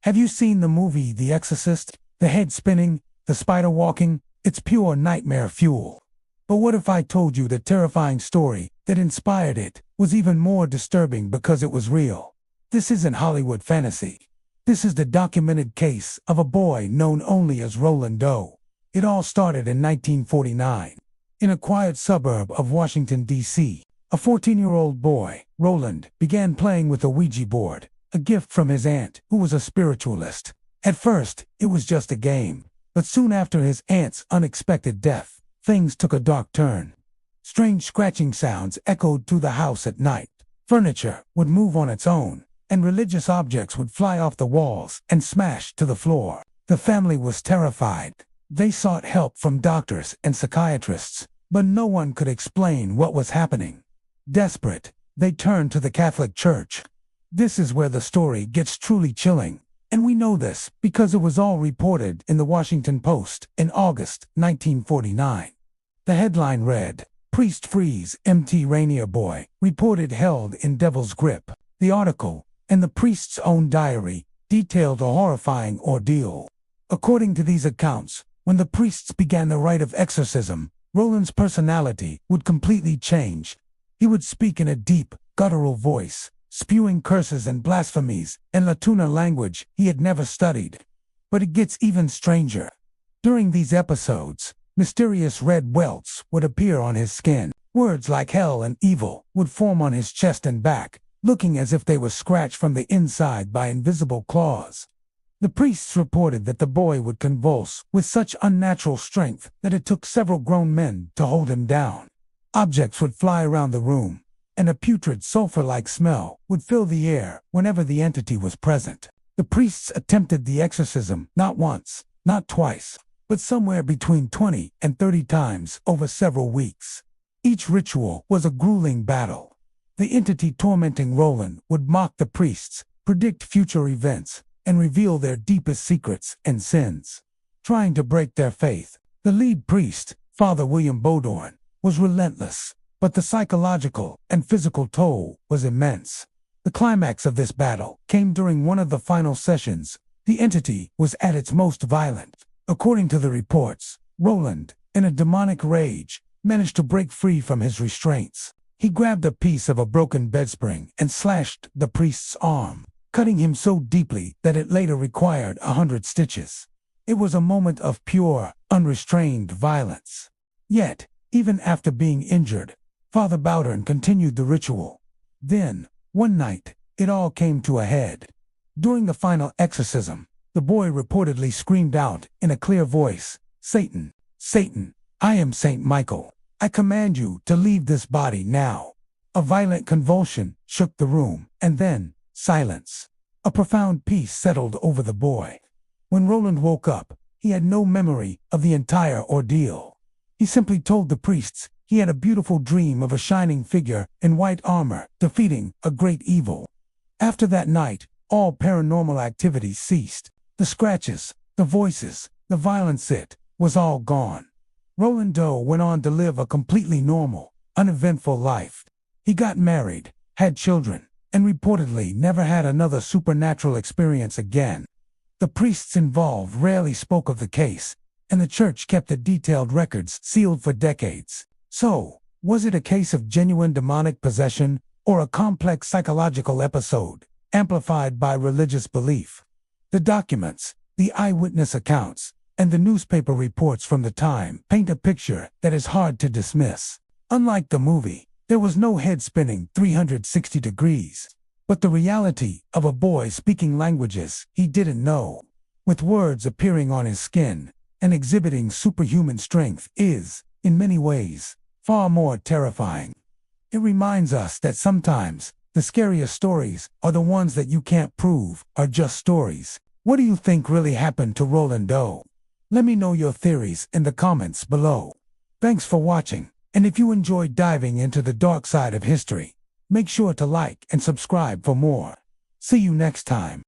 Have you seen the movie The Exorcist? The head spinning, the spider walking, it's pure nightmare fuel. But what if I told you the terrifying story that inspired it was even more disturbing because it was real? This isn't Hollywood fantasy. This is the documented case of a boy known only as Roland Doe. It all started in 1949. In a quiet suburb of Washington, D.C., a 14-year-old boy, Roland, began playing with a Ouija board, a gift from his aunt, who was a spiritualist. At first, it was just a game, but soon after his aunt's unexpected death, things took a dark turn. Strange scratching sounds echoed through the house at night. Furniture would move on its own, and religious objects would fly off the walls and smash to the floor. The family was terrified. They sought help from doctors and psychiatrists, but no one could explain what was happening. Desperate, they turned to the Catholic Church. This is where the story gets truly chilling, and we know this because it was all reported in the Washington Post in August 1949. The headline read, "Priest Frees MT Rainier Boy Reported Held in Devil's Grip." The article, and the priest's own diary, detailed a horrifying ordeal. According to these accounts, when the priests began the rite of exorcism, Roland's personality would completely change. He would speak in a deep, guttural voice, spewing curses and blasphemies in Latuna language he had never studied. But it gets even stranger. During these episodes, mysterious red welts would appear on his skin. Words like hell and evil would form on his chest and back, looking as if they were scratched from the inside by invisible claws. The priests reported that the boy would convulse with such unnatural strength that it took several grown men to hold him down. Objects would fly around the room, and a putrid sulfur-like smell would fill the air whenever the entity was present. The priests attempted the exorcism not once, not twice, but somewhere between 20 and 30 times over several weeks. Each ritual was a grueling battle. The entity tormenting Roland would mock the priests, predict future events, and reveal their deepest secrets and sins. Trying to break their faith, the lead priest, Father William Bodorn, was relentless, but the psychological and physical toll was immense. The climax of this battle came during one of the final sessions. The entity was at its most violent. According to the reports, Roland, in a demonic rage, managed to break free from his restraints. He grabbed a piece of a broken bedspring and slashed the priest's arm, cutting him so deeply that it later required 100 stitches. It was a moment of pure, unrestrained violence. Yet, even after being injured, Father Bowdern continued the ritual. Then, one night, it all came to a head. During the final exorcism, the boy reportedly screamed out in a clear voice, "Satan, Satan, I am Saint Michael. I command you to leave this body now." A violent convulsion shook the room, and then, silence. A profound peace settled over the boy. When Roland woke up, he had no memory of the entire ordeal. He simply told the priests he had a beautiful dream of a shining figure in white armor defeating a great evil. After that night, all paranormal activity ceased. The scratches, the voices, the violence, it was all gone. Roland Doe went on to live a completely normal, uneventful life. He got married, had children, and reportedly never had another supernatural experience again. The priests involved rarely spoke of the case, and the church kept the detailed records sealed for decades. So, was it a case of genuine demonic possession, or a complex psychological episode, amplified by religious belief? The documents, the eyewitness accounts, and the newspaper reports from the time paint a picture that is hard to dismiss. Unlike the movie, there was no head spinning 360 degrees, but the reality of a boy speaking languages he didn't know, with words appearing on his skin, and exhibiting superhuman strength is, in many ways, far more terrifying. It reminds us that sometimes the scariest stories are the ones that you can't prove are just stories. What do you think really happened to Roland Doe? Let me know your theories in the comments below. Thanks for watching, and if you enjoyed diving into the dark side of history, make sure to like and subscribe for more. See you next time.